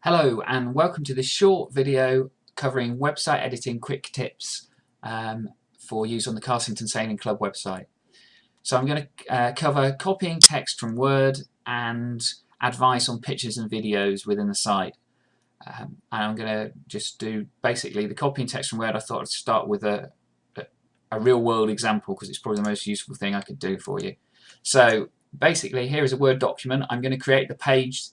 Hello and welcome to this short video covering website editing quick tips for use on the Carsington Sailing Club website. So I'm going to cover copying text from Word and advice on pictures and videos within the site. And I'm going to just do basically the copying text from Word. I thought I'd start with a real world example because it's probably the most useful thing I could do for you. So basically here is a Word document. I'm going to create the page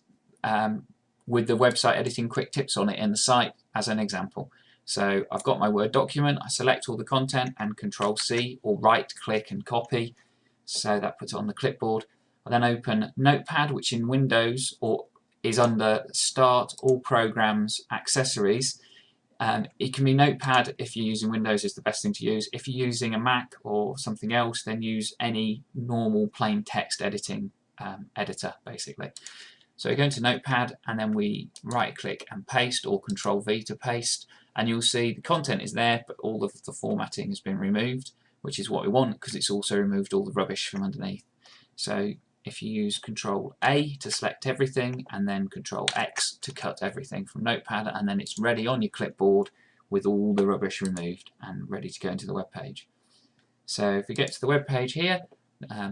with the website editing quick tips on it in the site as an example. So I've got my Word document, I select all the content and Control C or right click and copy, so that puts it on the clipboard. I then open Notepad, which in Windows is under Start, All Programs, Accessories. It can be Notepad if you're using Windows, is the best thing to use. If you're using a Mac or something else, then use any normal plain text editing editor basically. So we go into Notepad and then we right click and paste or Control V to paste, and you'll see the content is there but all of the formatting has been removed, which is what we want because it's also removed all the rubbish from underneath. So if you use Control A to select everything and then Control X to cut everything from Notepad, and then it's ready on your clipboard with all the rubbish removed and ready to go into the web page. So if we get to the web page here,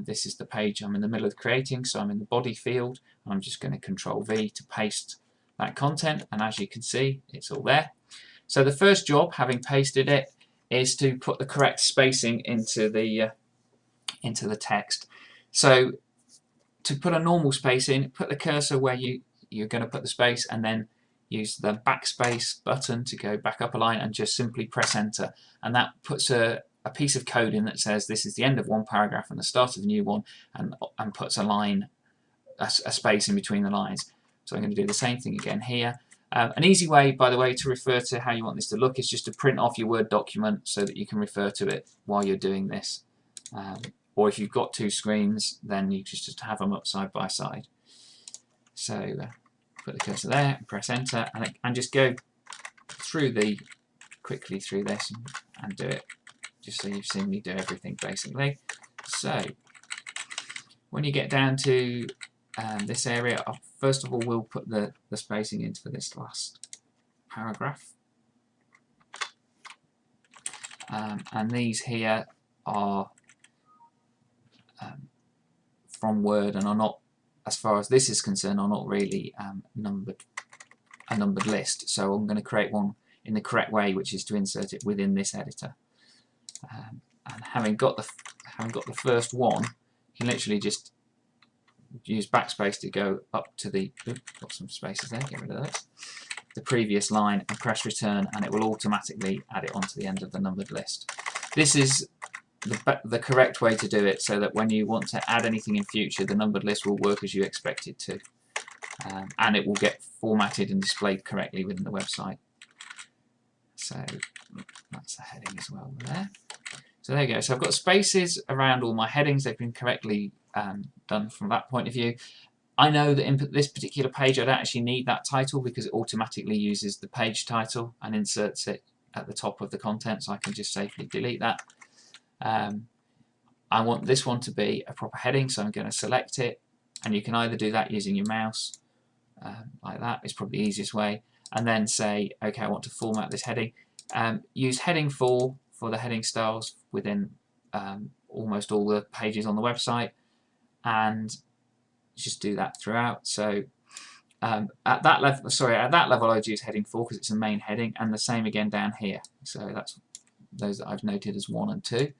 this is the page I'm in the middle of creating, so I'm in the body field. I'm just going to Control V to paste that content, and as you can see it's all there. So the first job, having pasted it, is to put the correct spacing into the text. So to put a normal space in, put the cursor where you're going to put the space and then use the backspace button to go back up a line and just simply press enter, and that puts a piece of code in that says this is the end of one paragraph and the start of a new one, and puts a space in between the lines. So I'm going to do the same thing again here. An easy way, by the way, to refer to how you want this to look is just to print off your Word document so that you can refer to it while you're doing this. Or if you've got two screens, then you just have them up side by side. So put the cursor there and press enter, and just go quickly through this and do it, just so you've seen me do everything basically. So when you get down to this area, first of all we'll put the spacing into for this last paragraph, and these here are from Word and are not, as far as this is concerned, are not really a numbered list. So I'm going to create one in the correct way, which is to insert it within this editor. And having got the first one, you can literally just use backspace to go up to the got some spaces there, get rid of those, the previous line, and press return, and it will automatically add it onto the end of the numbered list. This is the correct way to do it, so that when you want to add anything in future, the numbered list will work as you expect it to, and it will get formatted and displayed correctly within the website. So that's the heading as well there. So there you go. So I've got spaces around all my headings. They've been correctly done from that point of view. I know that in this particular page I don't actually need that title because it automatically uses the page title and inserts it at the top of the content, so I can just safely delete that. I want this one to be a proper heading, so I'm going to select it, and you can either do that using your mouse, like that is probably the easiest way, and then say, okay, I want to format this heading. Use heading for the heading styles within almost all the pages on the website, and just do that throughout. So at that level I'd use heading 4 because it's a main heading, and the same again down here. So that's those that I've noted as 1 and 2.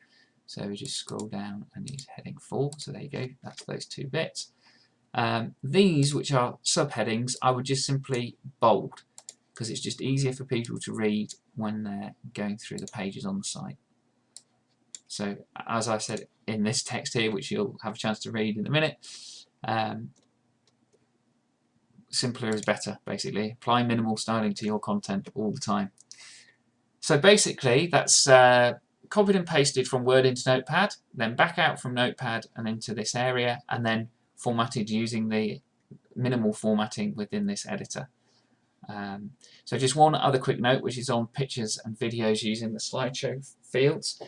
So we just scroll down and use heading 4. So there you go, that's those two bits. These, which are subheadings, I would just simply bold because it's just easier for people to read when they're going through the pages on the site. So as I said in this text here, which you'll have a chance to read in a minute, simpler is better basically. Apply minimal styling to your content all the time. So basically that's copied and pasted from Word into Notepad, then back out from Notepad and into this area, and then formatted using the minimal formatting within this editor. So just one other quick note, which is on pictures and videos using the slideshow fields.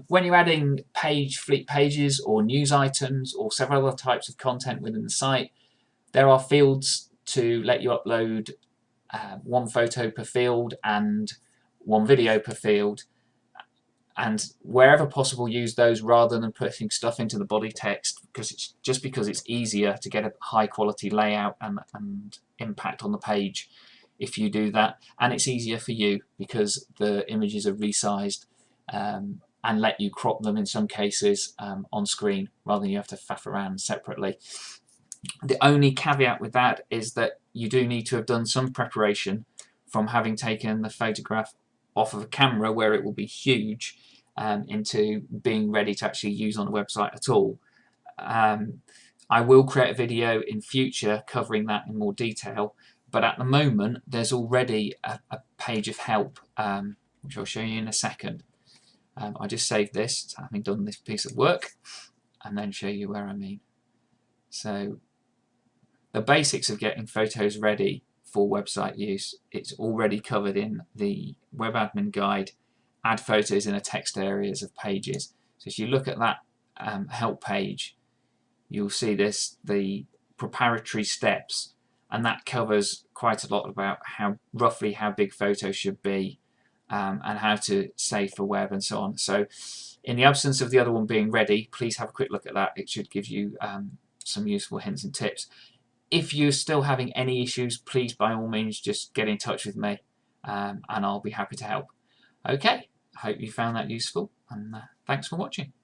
When you're adding fleet pages or news items or several other types of content within the site, there are fields to let you upload one photo per field and one video per field, and wherever possible use those rather than putting stuff into the body text, because it's easier to get a high quality layout and impact on the page if you do that, and it's easier for you because the images are resized and let you crop them in some cases on screen rather than you have to faff around separately. The only caveat with that is that you do need to have done some preparation from having taken the photograph off of a camera where it will be huge into being ready to actually use on a website at all. I will create a video in future covering that in more detail, but at the moment there's already a page of help which I'll show you in a second. I just saved this having done this piece of work and then show you where I mean. So the basics of getting photos ready for website use, it's already covered in the web admin guide, add photos in a text areas of pages. So if you look at that help page, you'll see the preparatory steps, and that covers quite a lot about roughly how big photos should be and how to save for web and so on. So in the absence of the other one being ready, please have a quick look at that. It should give you some useful hints and tips. If you're still having any issues, please by all means just get in touch with me and I'll be happy to help. Okay, I hope you found that useful, and thanks for watching.